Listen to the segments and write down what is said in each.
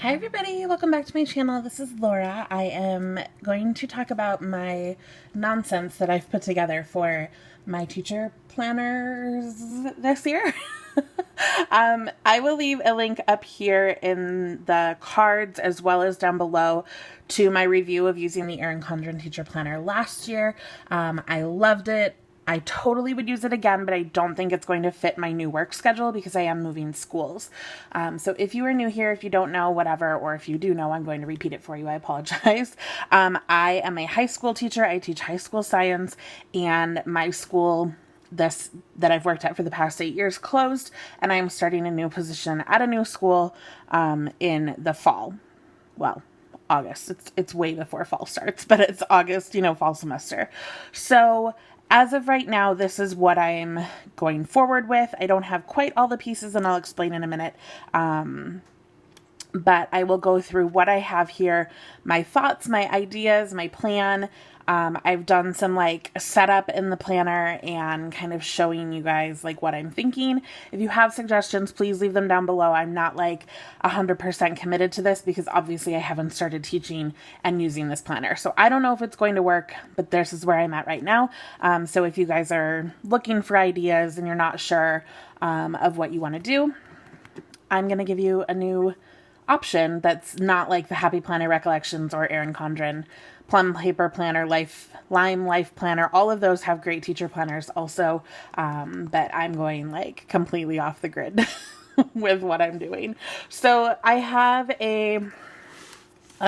Hi everybody, welcome back to my channel. This is Laura. I am going to talk about my nonsense that I've put together for my teacher planners this year. I will leave a link up here in the cards as well as down below to my review of using the Erin Condren teacher planner last year. I loved it. I totally would use it again, but I don't think it's going to fit my new work schedule because I am moving schools. So if you are new here, if you don't know, whatever, or if you do know, I'm going to repeat it for you. I apologize. I am a high school teacher. I teach high school science, and my school that I've worked at for the past 8 years closed, and I'm starting a new position at a new school in the fall. Well, August. It's way before fall starts, but it's August, fall semester. So as of right now, this is what I'm going forward with. I don't have quite all the pieces, and I'll explain in a minute. But I will go through what I have here, my thoughts, my ideas, my plan. I've done some setup in the planner and kind of showing you guys what I'm thinking. If you have suggestions, please leave them down below. I'm not 100% committed to this because obviously I haven't started teaching and using this planner. So I don't know if it's going to work, but this is where I'm at right now. So if you guys are looking for ideas and you're not sure of what you want to do, I'm going to give you a new option that's not like the Happy Planner Recollections or Erin Condren Plum Paper Planner, Lime Life Planner. All of those have great teacher planners also, but I'm going completely off the grid with what I'm doing. So I have a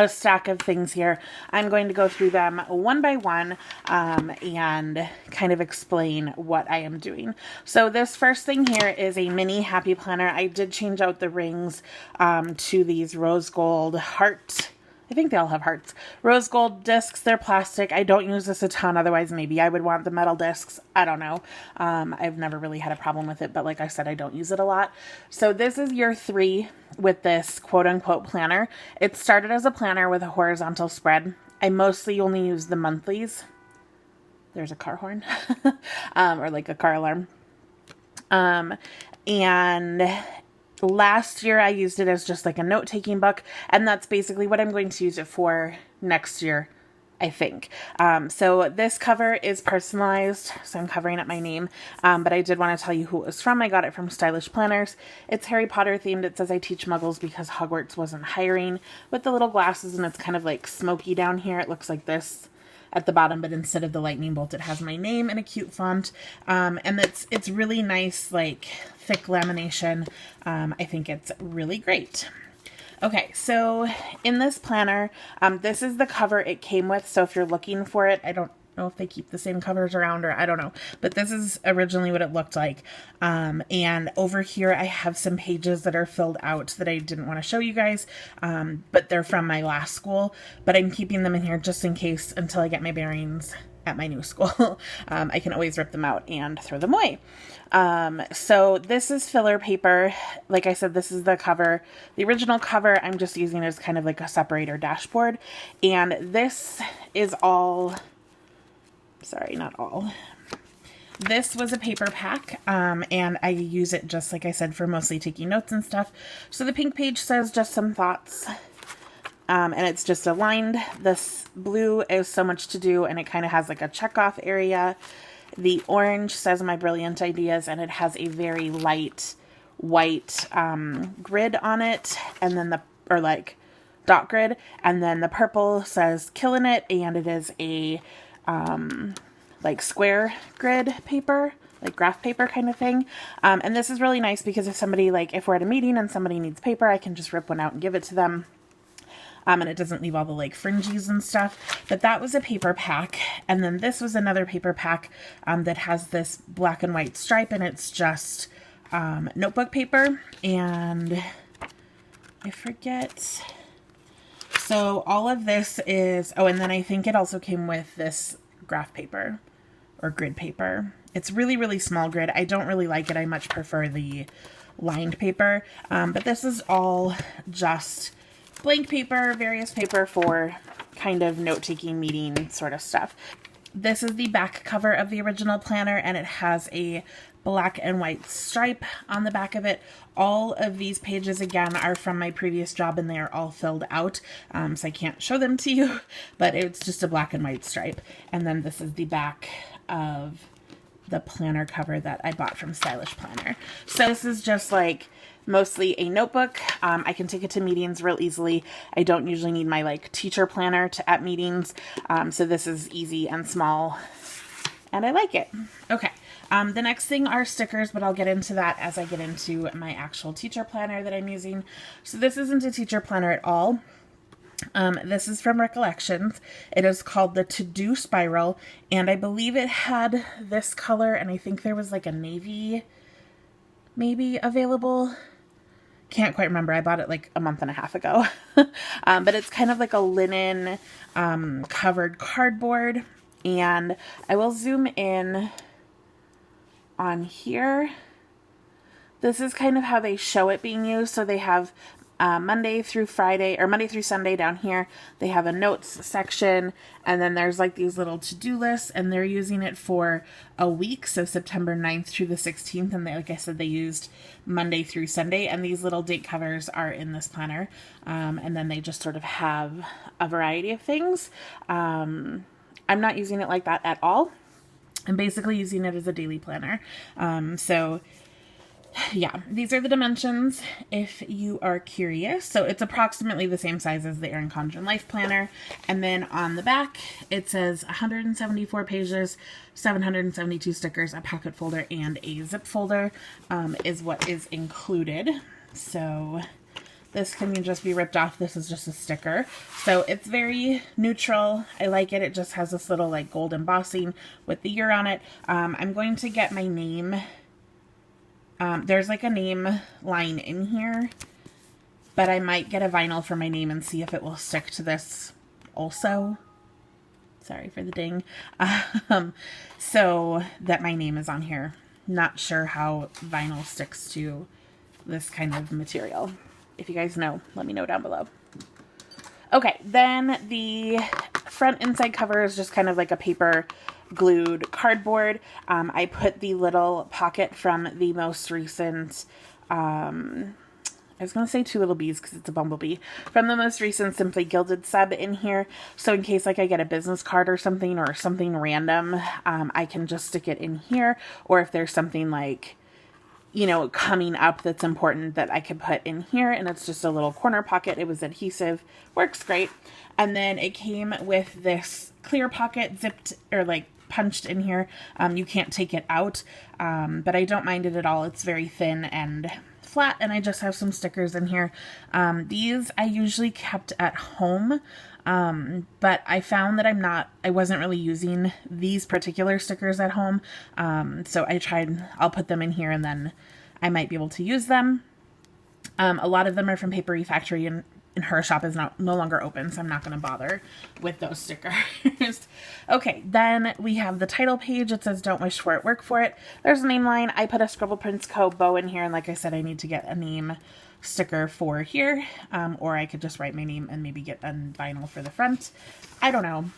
stack of things here. I'm going to go through them one by one and kind of explain what I am doing. So this first thing here is a mini happy planner. I did change out the rings to these rose gold heart. I think they all have hearts. Rose gold discs. They're plastic. I don't use this a ton. Otherwise, maybe I would want the metal discs. I don't know. I've never really had a problem with it, but like I said, I don't use it a lot. So this is year 3 with this quote unquote planner. It started as a planner with a horizontal spread. I mostly only use the monthlies. There's a car horn or a car alarm. And last year I used it as just a note-taking book, and that's basically what I'm going to use it for next year, I think. So this cover is personalized, so I'm covering up my name, but I did want to tell you who it was from. I got it from Stylish Planners. It's Harry Potter themed. It says I teach muggles because Hogwarts wasn't hiring, with the little glasses, and it's kind of smoky down here. It looks like this at the bottom, but instead of the lightning bolt, it has my name in a cute font. And it's really nice, thick lamination. I think it's really great. Okay, so in this planner, this is the cover it came with. So if you're looking for it, I don't know if they keep the same covers around, or I don't know, but this is originally what it looked like. And over here I have some pages that are filled out that I didn't want to show you guys, but they're from my last school, but I'm keeping them in here just in case until I get my bearings at my new school. I can always rip them out and throw them away. So this is filler paper. Like I said, this is the cover, the original cover. I'm just using it as kind of a separator dashboard. And this is all, sorry, not all. This was a paper pack, and I use it just like I said for mostly taking notes and stuff. So the pink page says just some thoughts. And it's just aligned. This blue is so much to do, and it kind of has a check-off area. The orange says my brilliant ideas, and it has a very light white grid on it, and then dot grid. And then the purple says killing it, and it is a square grid paper, graph paper kind of thing. And this is really nice because if somebody, if we're at a meeting and somebody needs paper, I can just rip one out and give it to them. And it doesn't leave all the fringes and stuff. But that was a paper pack. And then this was another paper pack that has this black and white stripe, and it's just notebook paper. And I forget. So all of this is, oh, and then I think it also came with this graph paper or grid paper. It's really, really small grid. I don't really like it. I much prefer the lined paper. But this is all just blank paper, various paper for kind of note-taking meeting sort of stuff. This is the back cover of the original planner, and it has a black and white stripe on the back of it. All of these pages, again, are from my previous job, and they are all filled out, so I can't show them to you, but it's just a black and white stripe. And then this is the back of the planner cover that I bought from Stylish Planner. So this is just like mostly a notebook. I can take it to meetings real easily. I don't usually need my like teacher planner at meetings. So this is easy and small, and I like it. Okay. The next thing are stickers, but I'll get into that as I get into my actual teacher planner that I'm using. So this isn't a teacher planner at all. This is from Recollections. It is called the To-Do Spiral, and I believe it had this color, and I think there was like a navy maybe available. Can't quite remember. I bought it like a month and a half ago. But it's kind of like a linen covered cardboard, and I will zoom in on here. This is kind of how they show it being used. So they have Monday through Friday, or Monday through Sunday down here. They have a notes section, and then there's like these little to-do lists, and they're using it for a week. So September 9th through the 16th. And they, like I said, they used Monday through Sunday, and these little date covers are in this planner. And then they just sort of have a variety of things. I'm not using it like that at all. I'm basically using it as a daily planner. So yeah, these are the dimensions if you are curious. So it's approximately the same size as the Erin Condren Life Planner. And then on the back, it says 174 pages, 772 stickers, a pocket folder, and a zip folder is what is included. So this can just be ripped off. This is just a sticker. So it's very neutral. I like it. It just has this little like gold embossing with the year on it. I'm going to get my name. There's like a name line in here, but I might get a vinyl for my name and see if it will stick to this also. Sorry for the ding. So that my name is on here. Not sure how vinyl sticks to this kind of material. If you guys know, let me know down below. Okay, then the front inside cover is just kind of like a paper glued cardboard. I put the little pocket from the most recent, I was going to say Two Little Bees because it's a bumblebee, from the most recent Simply Gilded sub in here. So in case like I get a business card or something random, I can just stick it in here. Or if there's something like, you know, coming up that's important that I could put in here, and it's just a little corner pocket. It was adhesive, works great. And then it came with this clear pocket zipped or like punched in here. You can't take it out, but I don't mind it at all. It's very thin and flat, and I just have some stickers in here. These I usually kept at home, but I found that I wasn't really using these particular stickers at home. So I'll put them in here, and then I might be able to use them. A lot of them are from Papery Factory, and her shop is no longer open, so I'm not going to bother with those stickers. Okay, then we have the title page. It says, "Don't wish for it, work for it." There's a name line. I put a Scribble Prints Co. bow in here, and like I said, I need to get a name sticker for here, or I could just write my name and maybe get a vinyl for the front. I don't know.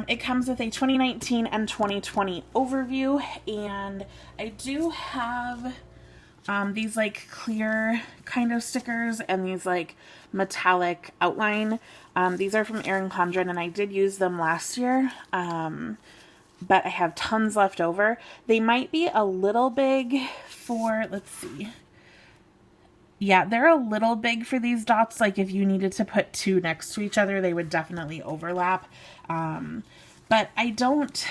It comes with a 2019 and 2020 overview, and I do have these like clear kind of stickers and these like metallic outline. These are from Erin Condren, and I did use them last year, but I have tons left over. They might be a little big for, let's see. Yeah, they're a little big for these dots. Like if you needed to put two next to each other, they would definitely overlap. But I don't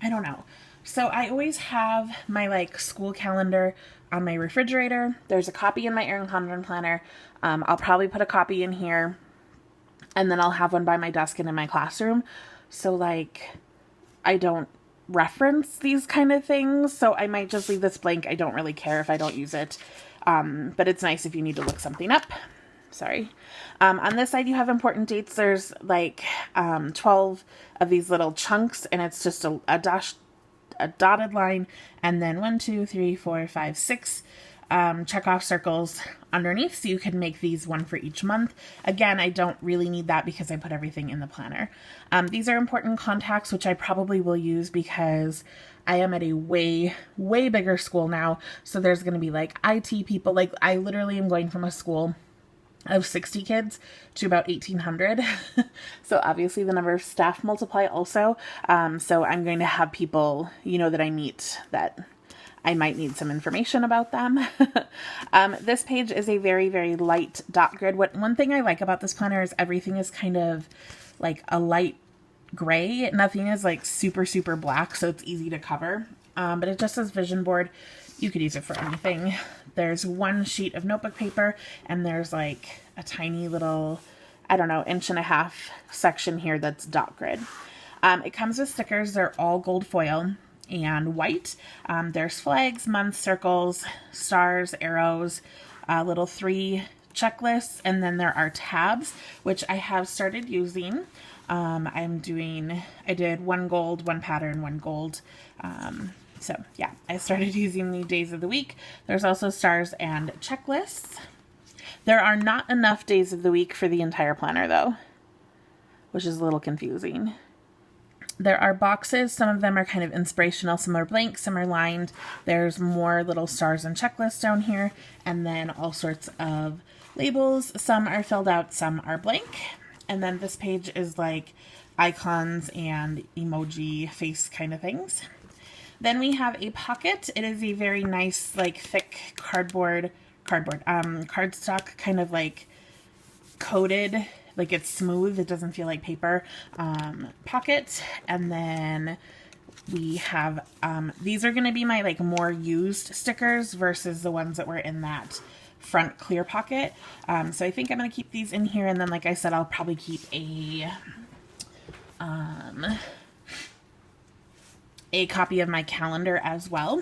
know. So I always have my like school calendar on my refrigerator. There's a copy in my Erin Condren planner. I'll probably put a copy in here, and then I'll have one by my desk and in my classroom. So like I don't reference these kind of things. So I might just leave this blank. I don't really care if I don't use it. But it's nice if you need to look something up. Sorry. On this side, you have important dates. There's like 12 of these little chunks, and it's just a dotted line, and then 1, 2, 3, 4, 5, 6 check off circles underneath, so you can make these one for each month. Again, I don't really need that because I put everything in the planner. These are important contacts, which I probably will use because I am at a way bigger school now. So there's going to be like IT people. Like I literally am going from a school of 60 kids to about 1,800. So obviously the number of staff multiply also. So I'm going to have people, you know, that I meet that I might need some information about them. This page is a very light dot grid. One thing I like about this planner is everything is kind of like a light gray. Nothing is like super black, so it's easy to cover. But it just says vision board. You could use it for anything. There's one sheet of notebook paper, and there's like a tiny little, I don't know, 1.5 inch section here that's dot grid. It comes with stickers. They're all gold foil and white. There's flags, months, circles, stars, arrows, little 3 checklists, and then there are tabs, which I have started using. I did 1 gold, 1 pattern, 1 gold. So yeah, I started using the days of the week. There's also stars and checklists. There are not enough days of the week for the entire planner though, which is a little confusing. There are boxes. Some of them are kind of inspirational. Some are blank, some are lined. There's more little stars and checklists down here, and then all sorts of labels. Some are filled out, some are blank. And then this page is like icons and emoji face kind of things. Then we have a pocket. It is a very nice, like thick cardstock, kind of like coated, like it's smooth. It doesn't feel like paper, pocket. And then we have, these are going to be my like more used stickers versus the ones that were in that front clear pocket. So I think I'm going to keep these in here. And then, like I said, I'll probably keep a copy of my calendar as well.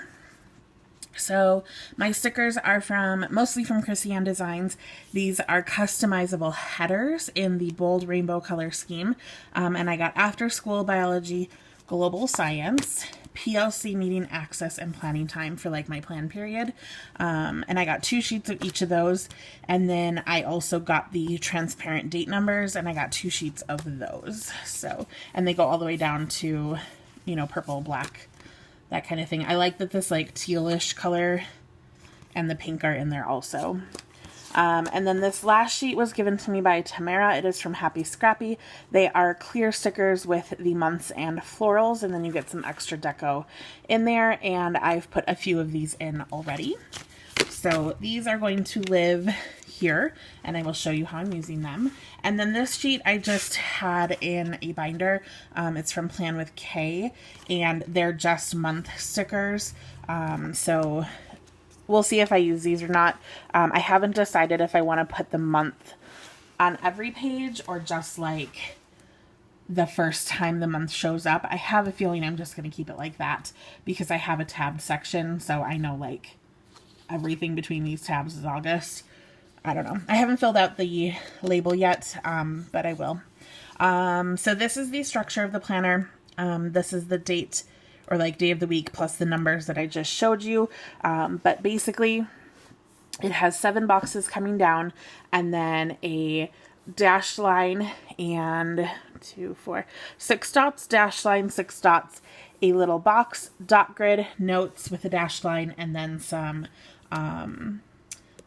So my stickers are mostly from Chrissy Ann Designs. These are customizable headers in the bold rainbow color scheme. And I got after school biology, global science, PLC meeting access, and planning time for like my plan period. And I got 2 sheets of each of those. And then I also got the transparent date numbers, and I got 2 sheets of those. So, and they go all the way down to, you know, purple, black, that kind of thing. I like that this like tealish color and the pink are in there also. And then this last sheet was given to me by Tamara. It is from Happy Scrappy. They are clear stickers with the months and florals, and then you get some extra deco in there, and I've put a few of these in already. So these are going to live here, and I will show you how I'm using them. And then this sheet I just had in a binder. It's from Plan with K, and they're just month stickers. So we'll see if I use these or not. I haven't decided if I want to put the month on every page or just like the first time the month shows up. I have a feeling I'm just going to keep it like that because I have a tabbed section, so I know like everything between these tabs is August. I don't know. I haven't filled out the label yet, but I will. So this is the structure of the planner. This is the date or like day of the week plus the numbers that I just showed you. But basically it has 7 boxes coming down and then a dashed line and 6 dots, dashed line, 6 dots, a little box, dot grid, notes with a dashed line, and then some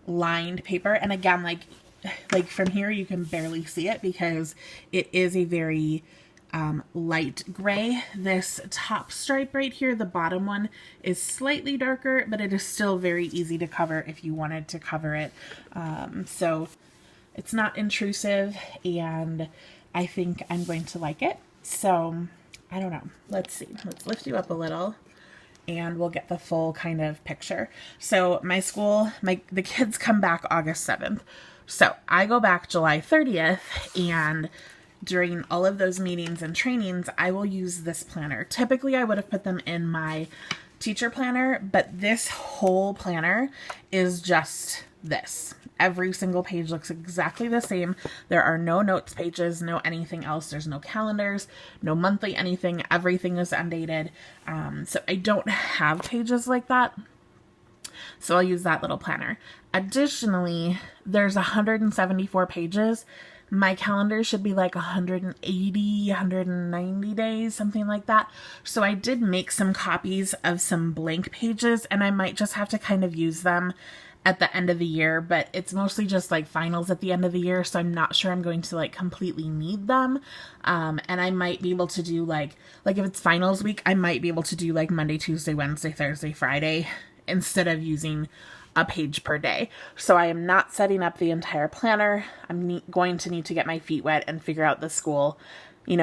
lined paper. And again, like from here you can barely see it because it is a very light gray. This top stripe right here, the bottom one, is slightly darker, but it is still very easy to cover if you wanted to cover it. So it's not intrusive, and I think I'm going to like it. So I don't know. Let's see. Let's lift you up a little and we'll get the full kind of picture. So my school, the kids come back August 7th. So I go back July 30th, and during all of those meetings and trainings, I will use this planner. Typically, I would have put them in my teacher planner, but this whole planner is just this. Every single page looks exactly the same. There are no notes pages, no anything else. There's no calendars, no monthly anything. Everything is undated. So I don't have pages like that. So I'll use that little planner. Additionally, there's 174 pages. My calendar should be like 180, 190 days, something like that. So I did make some copies of some blank pages, and I might just have to kind of use them at the end of the year, but it's mostly just like finals at the end of the year, so I'm not sure I'm going to like completely need them. And I might be able to do like if it's finals week, I might be able to do like Monday, Tuesday, Wednesday, Thursday, Friday, instead of using a page per day. So I am not setting up the entire planner. I'm going to need to get my feet wet and figure out the school,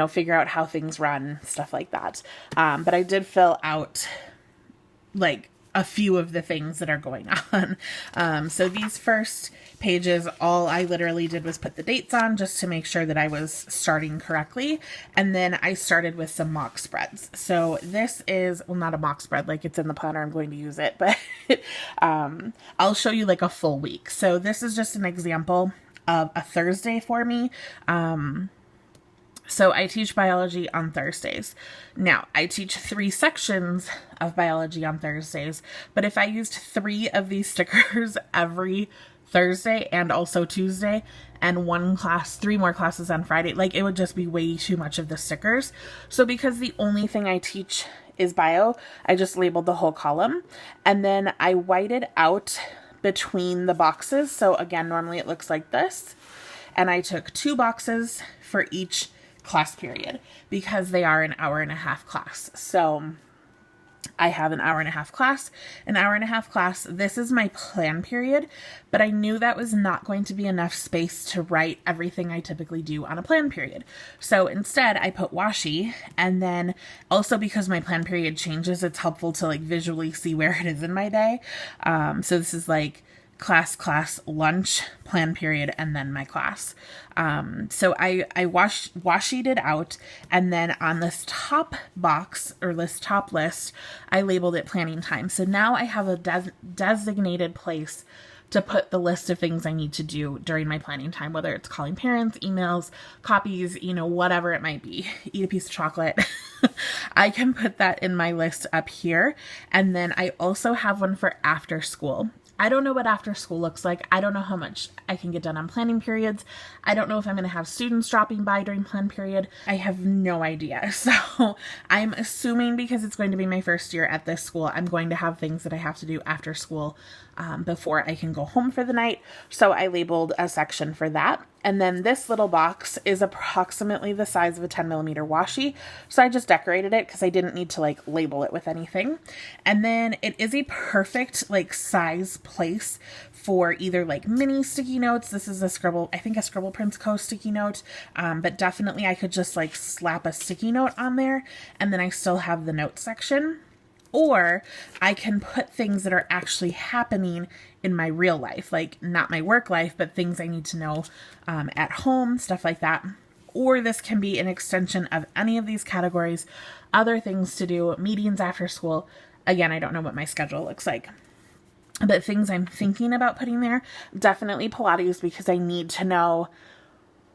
figure out how things run, stuff like that. But I did fill out like a few of the things that are going on. So these first pages, all I literally did was put the dates on just to make sure that I was starting correctly. And then I started with some mock spreads. So this is, well, not a mock spread, like it's in the planner, I'm going to use it, but I'll show you like a full week. So this is just an example of a Thursday for me. So I teach biology on Thursdays. Now, I teach 3 sections of biology on Thursdays, but if I used 3 of these stickers every Thursday and also Tuesday and 3 more classes on Friday, like it would just be way too much of the stickers. So because the only thing I teach is bio, I just labeled the whole column, and then I whited out between the boxes. So again, normally it looks like this, and I took 2 boxes for each class period because they are an hour-and-a-half class. So I have an hour-and-a-half class, This is my plan period, but I knew that was not going to be enough space to write everything I typically do on a plan period. So instead I put washi, and then also because my plan period changes, it's helpful to like visually see where it is in my day. So this is like class, lunch, plan period, and then my class. So I washied it out, and then on this top box or this top list, I labeled it planning time. So now I have a designated place to put the list of things I need to do during my planning time, whether it's calling parents, emails, copies, whatever it might be, eat a piece of chocolate. I can put that in my list up here. And then I also have one for after school. I don't know what after school looks like. I don't know how much I can get done on planning periods. I don't know if I'm going to have students dropping by during plan period. I have no idea. So I'm assuming because it's going to be my first year at this school, I'm going to have things that I have to do after school before I can go home for the night. So I labeled a section for that. And then this little box is approximately the size of a 10mm washi. So I just decorated it because I didn't need to like label it with anything. And then it is a perfect like size place for either like mini sticky notes. This is a Scribble Prints Co. sticky note. But definitely I could just like slap a sticky note on there, and then I still have the note section. Or I can put things that are actually happening in my real life, like not my work life, but things I need to know at home, stuff like that. Or this can be an extension of any of these categories, other things to do, meetings after school. Again, I don't know what my schedule looks like, but things I'm thinking about putting there, definitely Pilates, because I need to know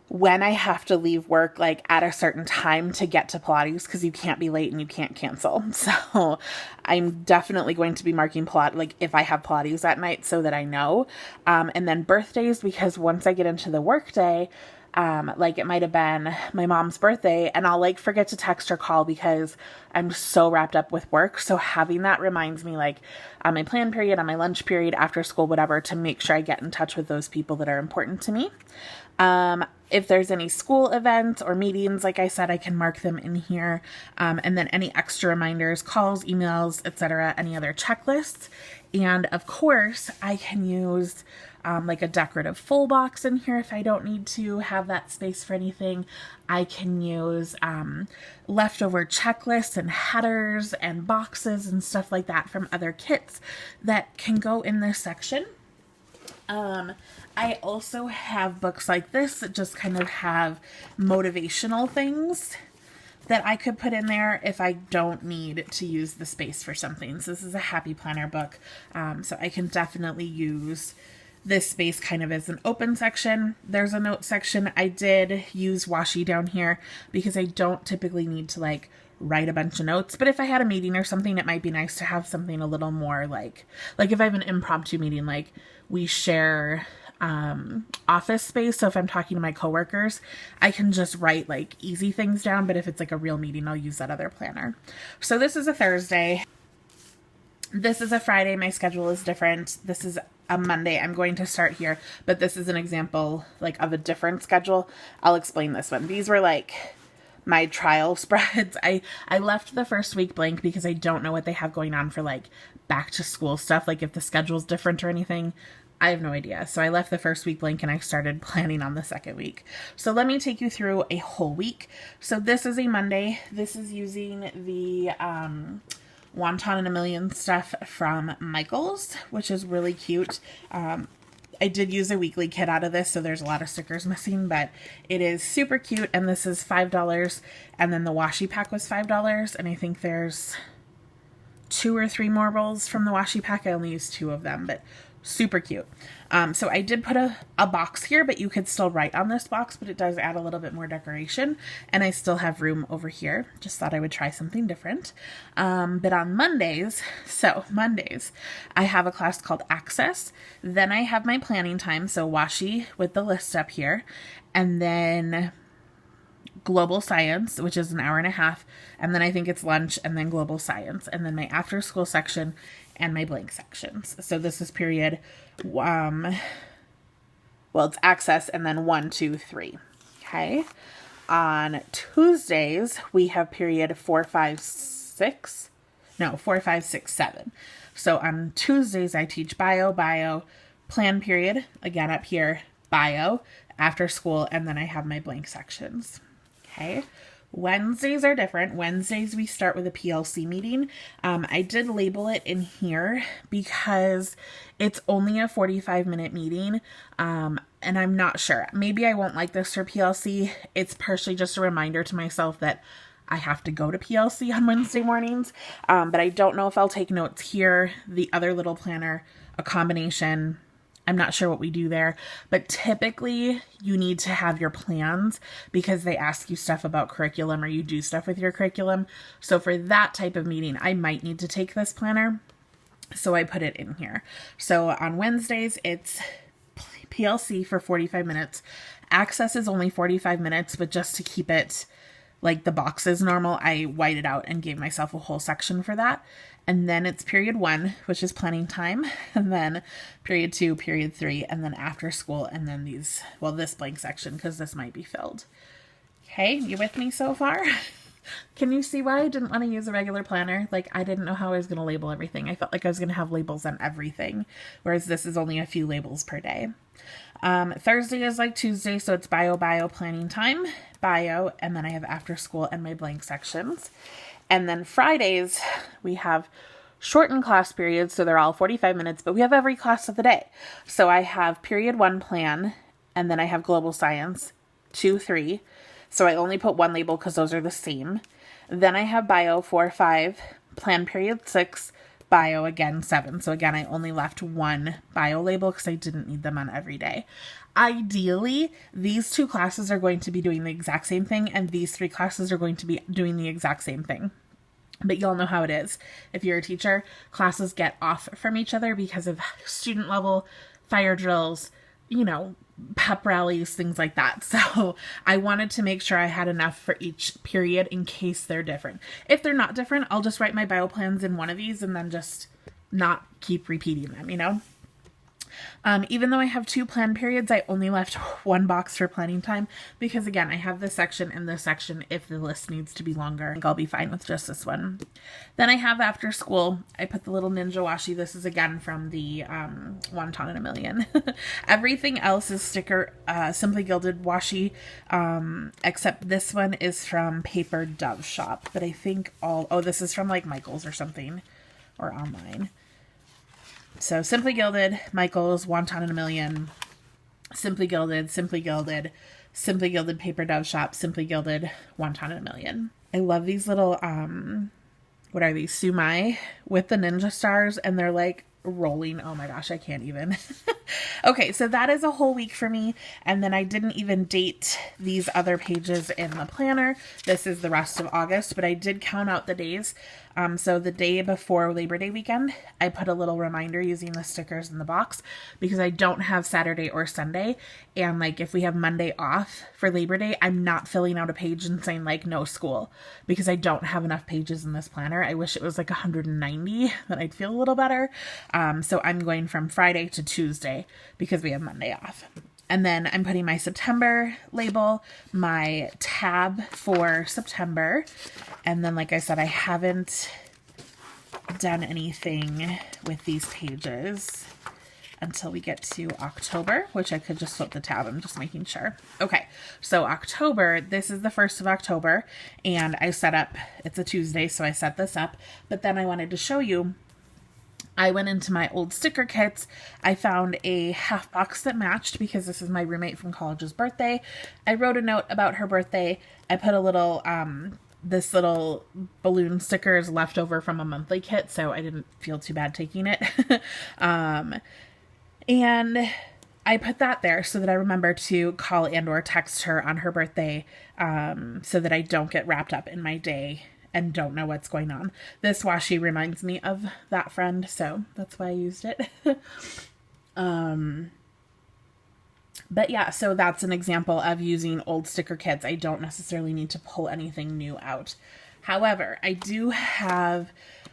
when I have to leave work, like at a certain time to get to Pilates, because you can't be late and you can't cancel. So I'm definitely going to be marking Pilates, like if I have Pilates at night, so that I know. And then birthdays, because once I get into the work day, like it might have been my mom's birthday, and I'll like forget to text or call because I'm so wrapped up with work. So having that reminds me, like on my plan period, on my lunch period, after school, whatever, to make sure I get in touch with those people that are important to me. If there's any school events or meetings, like I said, I can mark them in here. And then any extra reminders, calls, emails, etc., any other checklists. And of course, I can use like a decorative full box in here if I don't need to have that space for anything. I can use leftover checklists and headers and boxes and stuff like that from other kits that can go in this section. I also have books like this that just kind of have motivational things that I could put in there if I don't need to use the space for something. So this is a happy planner book. So I can definitely use this space kind of as an open section. There's a note section. I did use washi down here because I don't typically need to like write a bunch of notes. But if I had a meeting or something, it might be nice to have something a little more like if I have an impromptu meeting, like we share office space. So if I'm talking to my coworkers, I can just write like easy things down. But if it's like a real meeting, I'll use that other planner. So this is a Thursday. This is a Friday. My schedule is different. This is a Monday. I'm going to start here, but this is an example like of a different schedule. I'll explain this one. These were like my trial spreads. I left the first week blank because I don't know what they have going on for like back to school stuff. Like if the schedule's different or anything, I have no idea. So I left the first week blank and I started planning on the second week. So let me take you through a whole week. So this is a Monday. This is using the Wonton in a Million stuff from Michaels, which is really cute. I did use a weekly kit out of this, so there's a lot of stickers missing, but it is super cute. And this is $5. And then the washi pack was $5. And I think there's 2 or 3 more rolls from the washi pack. I only used 2 of them, but super cute. So I did put a box here, but you could still write on this box, but it does add a little bit more decoration. And I still have room over here. Just thought I would try something different. But on Mondays, I have a class called Access. Then I have my planning time. So washi with the list up here. And then global science, which is an hour and a half. And then I think it's lunch and then global science. And then my after school section and my blank sections. So this is period, it's access and then 1, 2, 3. Okay. On Tuesdays, we have period 4, 5, 6. No, 4, 5, 6, 7. So on Tuesdays, I teach bio, plan period, again up here, bio, after school, and then I have my blank sections. Okay. Wednesdays are different. Wednesdays we start with a PLC meeting. I did label it in here because it's only a 45-minute meeting. And I'm not sure. Maybe I won't like this for PLC. It's partially just a reminder to myself that I have to go to PLC on Wednesday mornings. But I don't know if I'll take notes here. The other little planner, a combination. I'm not sure what we do there, but typically you need to have your plans because they ask you stuff about curriculum or you do stuff with your curriculum. So for that type of meeting, I might need to take this planner. So I put it in here. So on Wednesdays, it's PLC for 45 minutes. Access is only 45 minutes, but just to keep it like the box is normal, I whited out and gave myself a whole section for that. And then it's period 1, which is planning time. And then period 2, period 3, and then after school. And then this blank section, because this might be filled. Okay, you with me so far? Can you see why I didn't want to use a regular planner? Like, I didn't know how I was going to label everything. I felt like I was going to have labels on everything, whereas this is only a few labels per day. Thursday is like Tuesday, so it's bio planning time, and then I have after school and my blank sections. And then Fridays, we have shortened class periods, so they're all 45 minutes, but we have every class of the day. So I have period 1 plan, and then I have global science, 2, 3. So I only put 1 label because those are the same. Then I have bio 4, 5, plan period 6, bio again 7. So again, I only left 1 bio label because I didn't need them on every day. Ideally, these 2 classes are going to be doing the exact same thing, and these 3 classes are going to be doing the exact same thing. But y'all know how it is. If you're a teacher, classes get off from each other because of student level, fire drills, pep rallies, things like that. So I wanted to make sure I had enough for each period in case they're different. If they're not different, I'll just write my bio plans in one of these and then just not keep repeating them, Even though I have 2 plan periods, I only left 1 box for planning time because, again, I have this section and this section if the list needs to be longer. I think I'll be fine with just this one. Then I have after school. I put the little ninja washi. This is, again, from the Wonton in a Million. Everything else is sticker, Simply Gilded washi, except this one is from Paper Dove Shop. But I think this is from like Michaels or something, or online. So Simply Gilded, Michaels, Wonton in a Million, Simply Gilded, Paper Dove Shop, Simply Gilded, Wonton in a Million. I love these little, what are these? Sumai with the ninja stars, and they're like rolling. Oh my gosh, I can't even. Okay, so that is a whole week for me. And then I didn't even date these other pages in the planner. This is the rest of August, but I did count out the days. So the day before Labor Day weekend, I put a little reminder using the stickers in the box because I don't have Saturday or Sunday. And like if we have Monday off for Labor Day, I'm not filling out a page and saying like no school because I don't have enough pages in this planner. I wish it was like 190, then I'd feel a little better. So I'm going from Friday to Tuesday because we have Monday off. And then I'm putting my September label, my tab for September. And then, like I said, I haven't done anything with these pages until we get to October, which I could just flip the tab. I'm just making sure. Okay, so October, this is the 1st of October. And I set up, it's a Tuesday, so I set this up. But then I wanted to show you, I went into my old sticker kits. I found a half box that matched because this is my roommate from college's birthday. I wrote a note about her birthday. I put a little, this little balloon sticker is left over from a monthly kit, so I didn't feel too bad taking it. And I put that there so that I remember to call and or text her on her birthday, so that I don't get wrapped up in my day and don't know what's going on. This washi reminds me of that friend, so that's why I used it. But yeah, so that's an example of using old sticker kits. I don't necessarily need to pull anything new out. However, I do have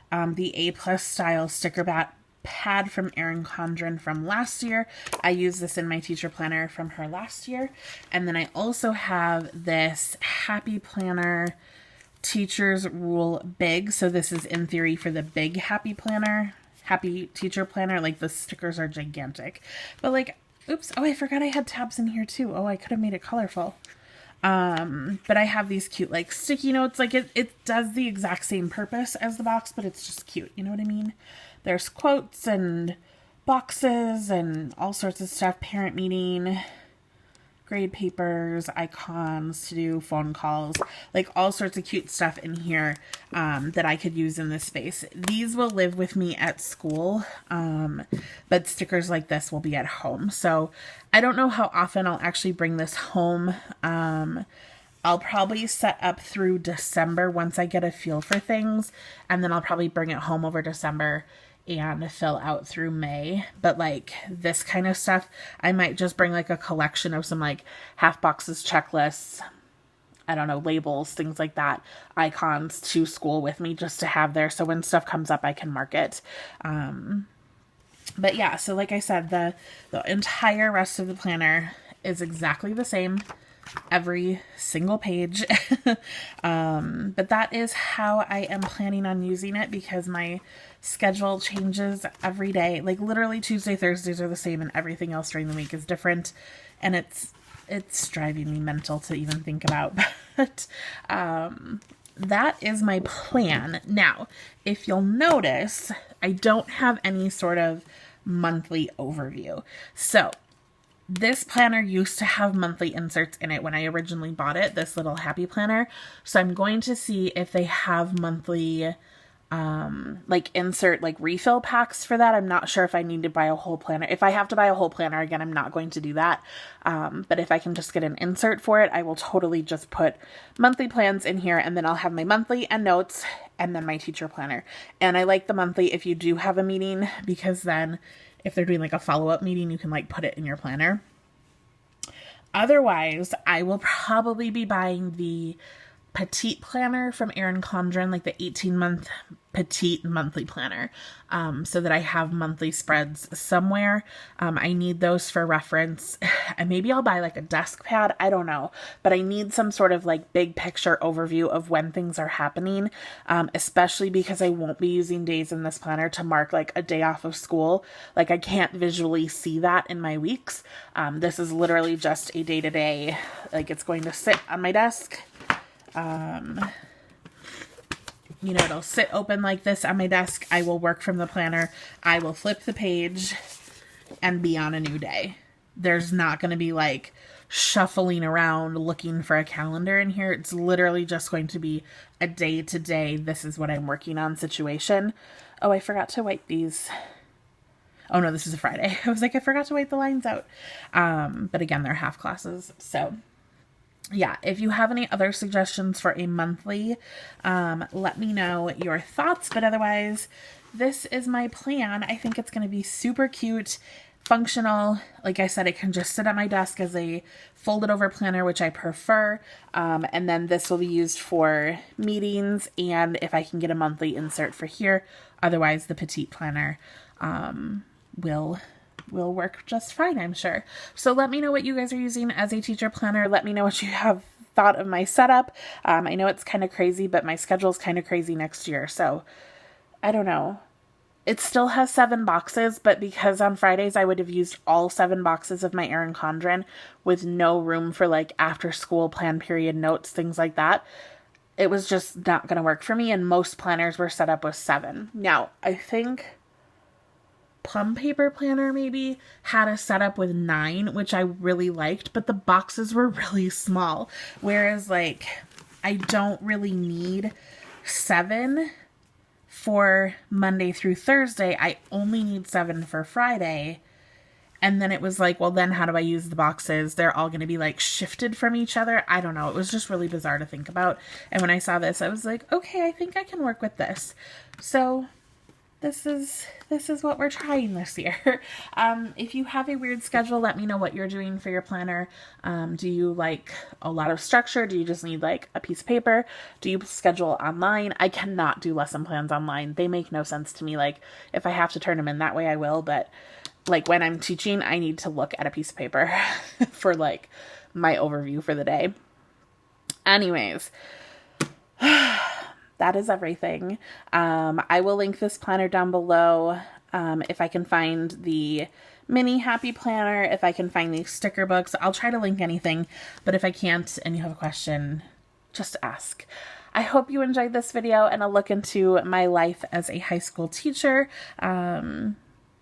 the A+ style sticker pad from Erin Condren from last year. I used this in my teacher planner from her last year. And then I also have this Happy Planner Teachers Rule Big. So this is in theory for the big Happy Teacher Planner. Like the stickers are gigantic. But like, oops, oh, I forgot I had tabs in here too. Oh, I could have made it colorful. But I have these cute like sticky notes. Like it does the exact same purpose as the box, but it's just cute. You know what I mean? There's quotes and boxes and all sorts of stuff. Parent meeting, grade papers, icons to do phone calls, like all sorts of cute stuff in here that I could use in this space. These will live with me at school, but stickers like this will be at home. So I don't know how often I'll actually bring this home. I'll probably set up through December once I get a feel for things, and then I'll probably bring it home over December and fill out through May. But like this kind of stuff, I might just bring like a collection of some like half boxes, checklists, I don't know, labels, things like that, icons to school with me just to have there. So when stuff comes up, I can mark it. But yeah, so like I said, the entire rest of the planner is exactly the same, every single page. But that is how I am planning on using it because my schedule changes every day. Like literally Tuesday, Thursdays are the same and everything else during the week is different. And it's driving me mental to even think about. But that is my plan. Now, if you'll notice, I don't have any sort of monthly overview. So this planner used to have monthly inserts in it when I originally bought it, this little happy planner. So I'm going to see if they have monthly like insert like refill packs for that. I'm not sure if I need to buy a whole planner. If I have to buy a whole planner, again, I'm not going to do that. But if I can just get an insert for it, I will totally just put monthly plans in here, and then I'll have my monthly and notes and then my teacher planner. And I like the monthly if you do have a meeting, because then if they're doing like a follow-up meeting, you can like put it in your planner. Otherwise, I will probably be buying the petite planner from Erin Condren, like the 18-month petite monthly planner, so that I have monthly spreads somewhere. I need those for reference, and maybe I'll buy like a desk pad. I don't know, but I need some sort of like big picture overview of when things are happening, especially because I won't be using days in this planner to mark like a day off of school. Like I can't visually see that in my weeks. This is literally just a day-to-day, like it's going to sit on my desk. You know, it'll sit open like this on my desk. I will work from the planner. I will flip the page and be on a new day. There's not going to be like shuffling around looking for a calendar in here. It's literally just going to be a day-to-day, this is what I'm working on situation. Oh, I forgot to wipe these. Oh no, this is a Friday. I was like, I forgot to white the lines out. But again, they're half classes. So yeah, if you have any other suggestions for a monthly, let me know your thoughts. But otherwise, this is my plan. I think it's going to be super cute, functional. Like I said, it can just sit at my desk as a folded over planner, which I prefer. And then this will be used for meetings and if I can get a monthly insert for here. Otherwise, the petite planner will work just fine, I'm sure. So let me know what you guys are using as a teacher planner. Let me know what you have thought of my setup. I know it's kind of crazy, but my schedule's kind of crazy next year. So I don't know. It still has 7 boxes, but because on Fridays I would have used all 7 boxes of my Erin Condren with no room for like after school plan period notes, things like that, it was just not going to work for me. And most planners were set up with 7. Now, I think Plum Paper Planner maybe had a setup with 9, which I really liked, but the boxes were really small. Whereas like I don't really need 7 for Monday through Thursday. I only need 7 for Friday. And then it was like, well, then how do I use the boxes? They're all going to be like shifted from each other. I don't know. It was just really bizarre to think about. And when I saw this, I was like, okay, I think I can work with this. So this is what we're trying this year. If you have a weird schedule, let me know what you're doing for your planner. Do you like a lot of structure? Do you just need like a piece of paper? Do you schedule online? I cannot do lesson plans online. They make no sense to me. Like if I have to turn them in that way, I will. But like when I'm teaching, I need to look at a piece of paper for like my overview for the day. Anyways, that is everything. I will link this planner down below. If I can find the mini happy planner, if I can find these sticker books, I'll try to link anything. But if I can't and you have a question, just ask. I hope you enjoyed this video and a look into my life as a high school teacher.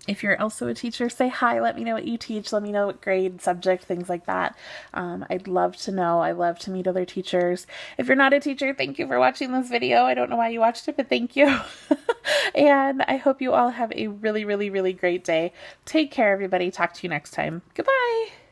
If you're also a teacher, say hi. Let me know what you teach. Let me know what grade, subject, things like that. I'd love to know. I love to meet other teachers. If you're not a teacher, thank you for watching this video. I don't know why you watched it, but thank you. And I hope you all have a really, really, really great day. Take care, everybody. Talk to you next time. Goodbye.